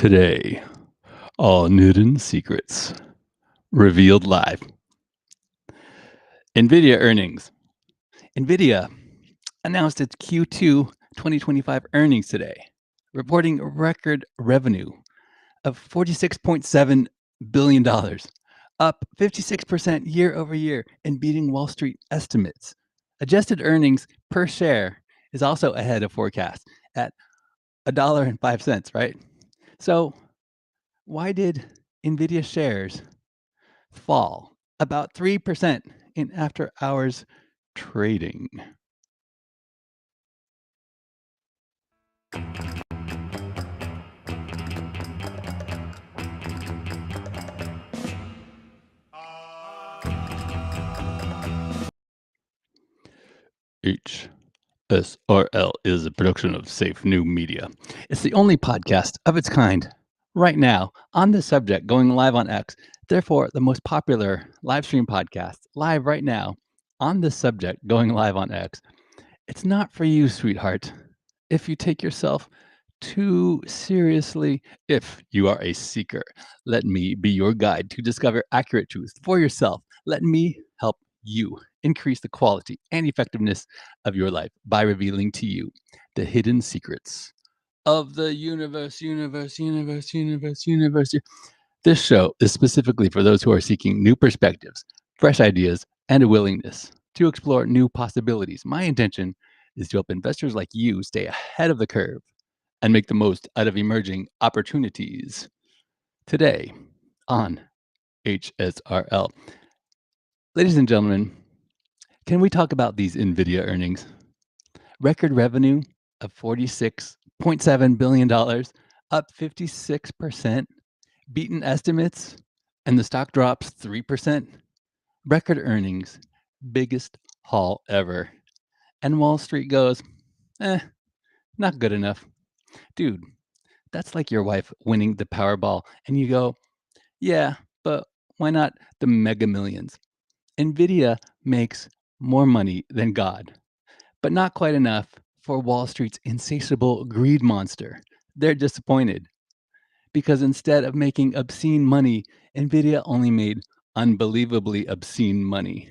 Today, all hidden secrets revealed live. NVIDIA earnings. NVIDIA announced its Q2 2025 earnings today, reporting a record revenue of $46.7 billion, up 56% year over year and beating Wall Street estimates. Adjusted earnings per share is also ahead of forecast at $1.05, right? So, why did NVIDIA shares fall about 3% in after hours trading? HSRL is a production of SAFENEW.MEDIA. It's the only podcast of its kind right now on this subject, going live on X. Therefore, the most popular live stream podcast live right now on this subject, going live on X. It's not for you, sweetheart. If you take yourself too seriously, if you are a seeker, let me be your guide to discover accurate truth for yourself. Let me help you increase the quality and effectiveness of your life by revealing to you the hidden secrets of the universe. This show is specifically for those who are seeking new perspectives, fresh ideas, and a willingness to explore new possibilities. My intention is to help investors like you stay ahead of the curve and make the most out of emerging opportunities. Today on HSRL. Ladies and gentlemen, can we talk about these NVIDIA earnings? Record revenue of $46.7 billion, up 56%, beaten estimates, and the stock drops 3%. Record earnings, biggest haul ever. And Wall Street goes, not good enough. Dude, that's like your wife winning the Powerball, and you go, yeah, but why not the Mega Millions? NVIDIA makes more money than God, but not quite enough for Wall Street's insatiable greed monster. They're disappointed because instead of making obscene money, NVIDIA only made unbelievably obscene money.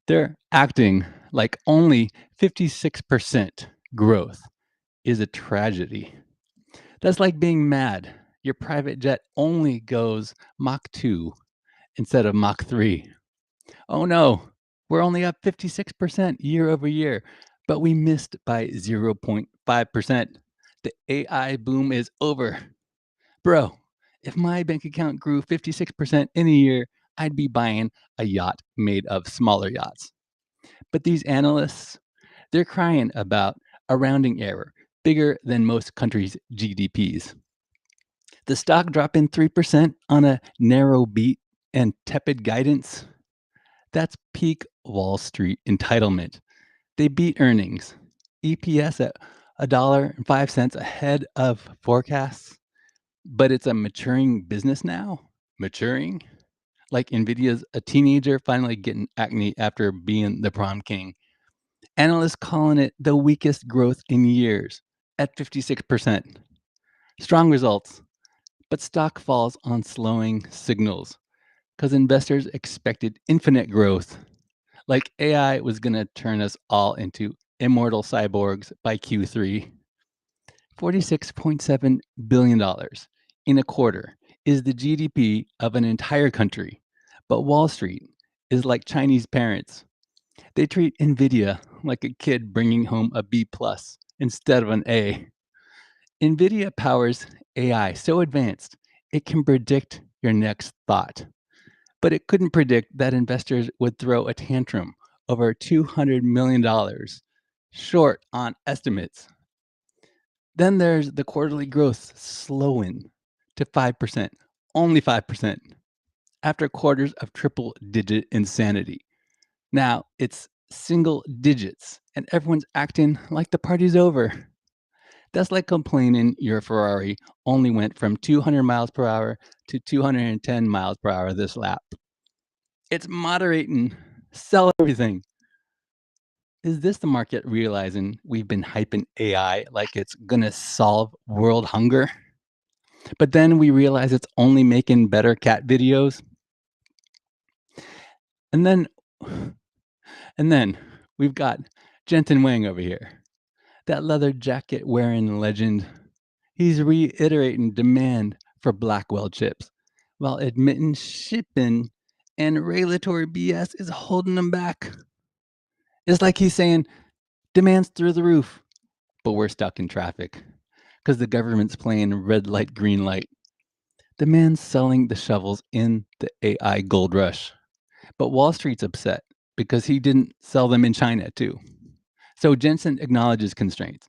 They're acting like only 56% growth is a tragedy. That's like being mad. Your private jet only goes Mach 2 instead of Mach 3. Oh no, we're only up 56% year over year, but we missed by 0.5%. The AI boom is over. Bro, if my bank account grew 56% in a year, I'd be buying a yacht made of smaller yachts. But these analysts, they're crying about a rounding error bigger than most countries' GDPs. The stock dropping 3% on a narrow beat and tepid guidance. That's peak Wall Street entitlement. They beat earnings, EPS at $1.05 ahead of forecasts, but it's a maturing business now. Maturing? Like NVIDIA's a teenager finally getting acne after being the prom king. Analysts calling it the weakest growth in years at 56%. Strong results, but stock falls on slowing signals because investors expected infinite growth, like AI was going to turn us all into immortal cyborgs by Q3. $46.7 billion in a quarter is the GDP of an entire country, but Wall Street is like Chinese parents. They treat NVIDIA like a kid bringing home a B plus instead of an A. NVIDIA powers AI so advanced it can predict your next thought. But it couldn't predict that investors would throw a tantrum over $200 million short on estimates. Then there's the quarterly growth slowing to 5%, only 5%, after quarters of triple digit insanity. Now it's single digits, and everyone's acting like the party's over. That's like complaining your Ferrari only went from 200 miles per hour to 210 miles per hour this lap. It's moderating. Sell everything. Is this the market realizing we've been hyping AI like it's gonna solve world hunger? But then we realize it's only making better cat videos? And then and then we've got Jensen Wang over here, that leather jacket wearing legend. He's reiterating demand for Blackwell chips while admitting shipping and regulatory BS is holding them back. It's like he's saying demand's through the roof, but we're stuck in traffic because the government's playing red light, green light. The man's selling the shovels in the AI gold rush, but Wall Street's upset because he didn't sell them in China too. So Jensen acknowledges constraints,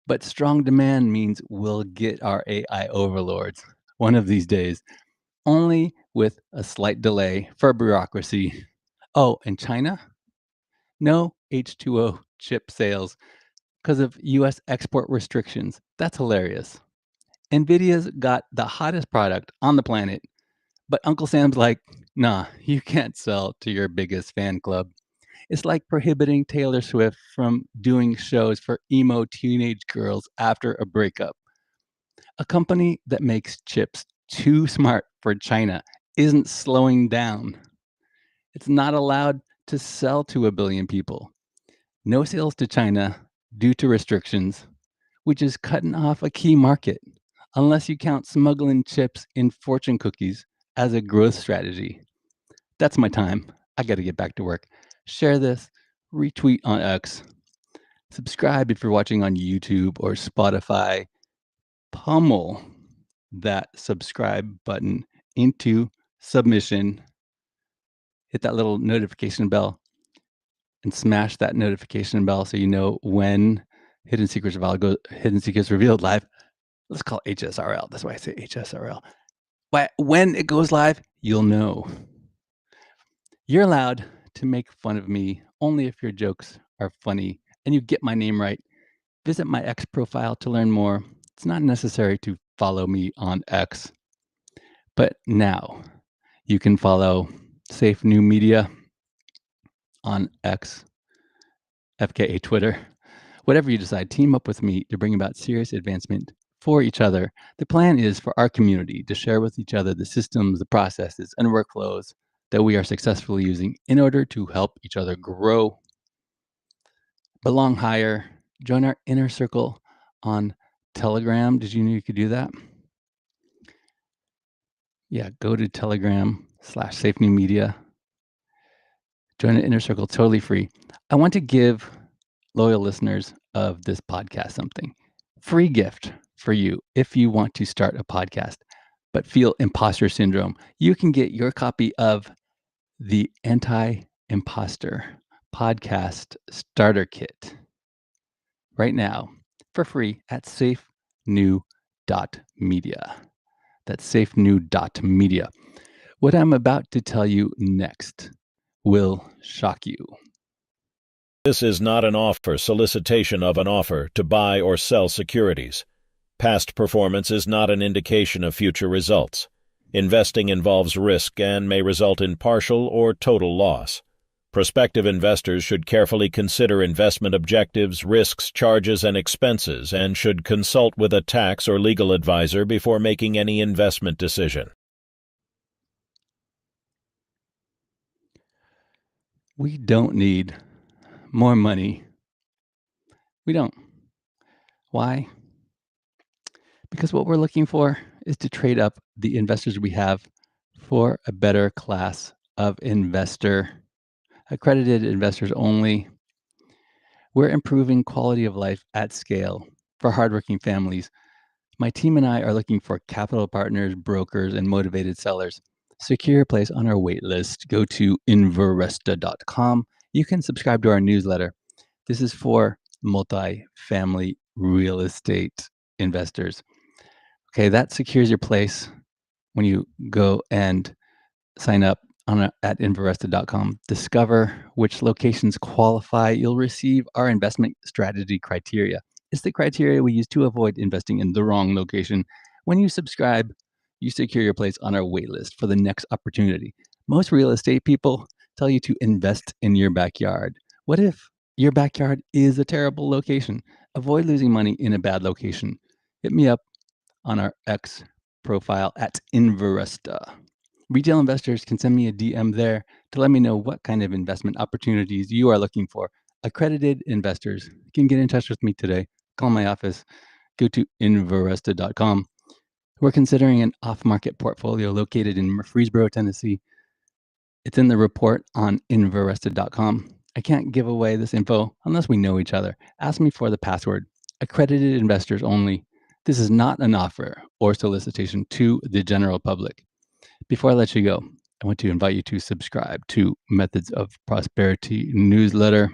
but strong demand means we'll get our AI overlords one of these days, only with a slight delay for bureaucracy. Oh, and China? No H2O chip sales because of US export restrictions. That's hilarious. NVIDIA's got the hottest product on the planet, but Uncle Sam's like, nah, you can't sell to your biggest fan club. It's like prohibiting Taylor Swift from doing shows for emo teenage girls after a breakup. A company that makes chips too smart for China isn't slowing down. It's not allowed to sell to a billion people. No sales to China due to restrictions, which is cutting off a key market, unless you count smuggling chips in fortune cookies as a growth strategy. That's my time. I got to get back to work. Share this, retweet on X, subscribe if you're watching on YouTube or Spotify. Pummel that subscribe button into submission. Hit that little notification bell and smash that notification bell so you know when Hidden Secrets Revealed live. Let's call it HSRL. That's why I say HSRL. But when it goes live, you'll know. You're allowed to make fun of me only if your jokes are funny and you get my name right. Visit my X profile to learn more. It's not necessary to follow me on X, but now you can follow SAFENEW.MEDIA on X, FKA Twitter. Whatever you decide, team up with me to bring about serious advancement for each other. The plan is for our community to share with each other the systems, the processes, and workflows that we are successfully using in order to help each other grow, belong higher, join our inner circle on Telegram. Did you know you could do that? Yeah, go to Telegram/SafeNewMedia. Join the inner circle, totally free. I want to give loyal listeners of this podcast something. Free gift for you if you want to start a podcast but feel imposter syndrome. You can get your copy of the Anti-Impostor podcast starter kit right now for free at SAFENEW.MEDIA. That's SAFENEW.MEDIA. What I'm about to tell you next will shock you. This is not an offer, solicitation of an offer to buy or sell securities. Past performance is not an indication of future results. Investing involves risk and may result in partial or total loss. Prospective investors should carefully consider investment objectives, risks, charges, and expenses, and should consult with a tax or legal advisor before making any investment decision. We don't need more money. We don't. Why? Because what we're looking for is to trade up the investors we have for a better class of investor, accredited investors only. We're improving quality of life at scale for hardworking families. My team and I are looking for capital partners, brokers, and motivated sellers. Secure your place on our wait list. Go to Inveresta.com. You can subscribe to our newsletter. This is for multi-family real estate investors. Okay, that secures your place when you go and sign up at Inveresta.com. Discover which locations qualify. You'll receive our investment strategy criteria. It's the criteria we use to avoid investing in the wrong location. When you subscribe, you secure your place on our wait list for the next opportunity. Most real estate people tell you to invest in your backyard. What if Your backyard is a terrible location. Avoid losing money in a bad location. Hit me up on our X profile at Inveresta. Retail investors can send me a DM there to let me know what kind of investment opportunities you are looking for. Accredited investors can get in touch with me today. Call my office. Go to Inveresta.com. We're considering an off-market portfolio located in Murfreesboro, Tennessee. It's in the report on Inveresta.com. I can't give away this info unless we know each other. Ask me for the password. Accredited investors only. This is not an offer or solicitation to the general public. Before I let you go, I want to invite you to subscribe to Methods of Prosperity newsletter.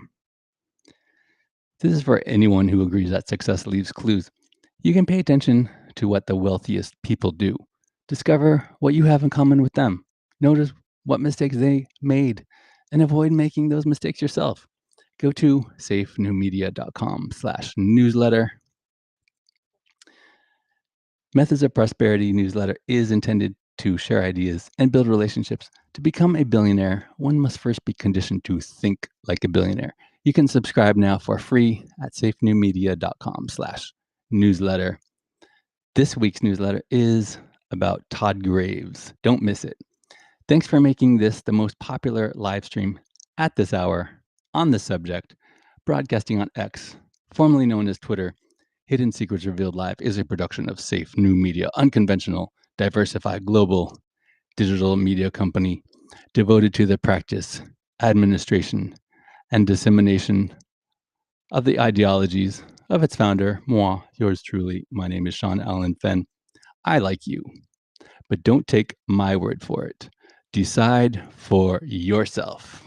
This is for anyone who agrees that success leaves clues. You can pay attention to what the wealthiest people do. Discover what you have in common with them. Notice what mistakes they made and avoid making those mistakes yourself. Go to SAFENEWMEDIA.com/newsletter. Methods of Prosperity newsletter is intended to share ideas and build relationships. To become a billionaire, one must first be conditioned to think like a billionaire. You can subscribe now for free at SAFENEWMEDIA.com/newsletter. This week's newsletter is about Todd Graves. Don't miss it. Thanks for making this the most popular live stream at this hour on the subject. Broadcasting on X, formerly known as Twitter, Hidden Secrets Revealed Live is a production of Safe New Media, unconventional, diversified, global digital media company devoted to the practice, administration, and dissemination of the ideologies of its founder, moi, yours truly. My name is Sean Allen Fenn. I like you, but don't take my word for it. Decide for yourself.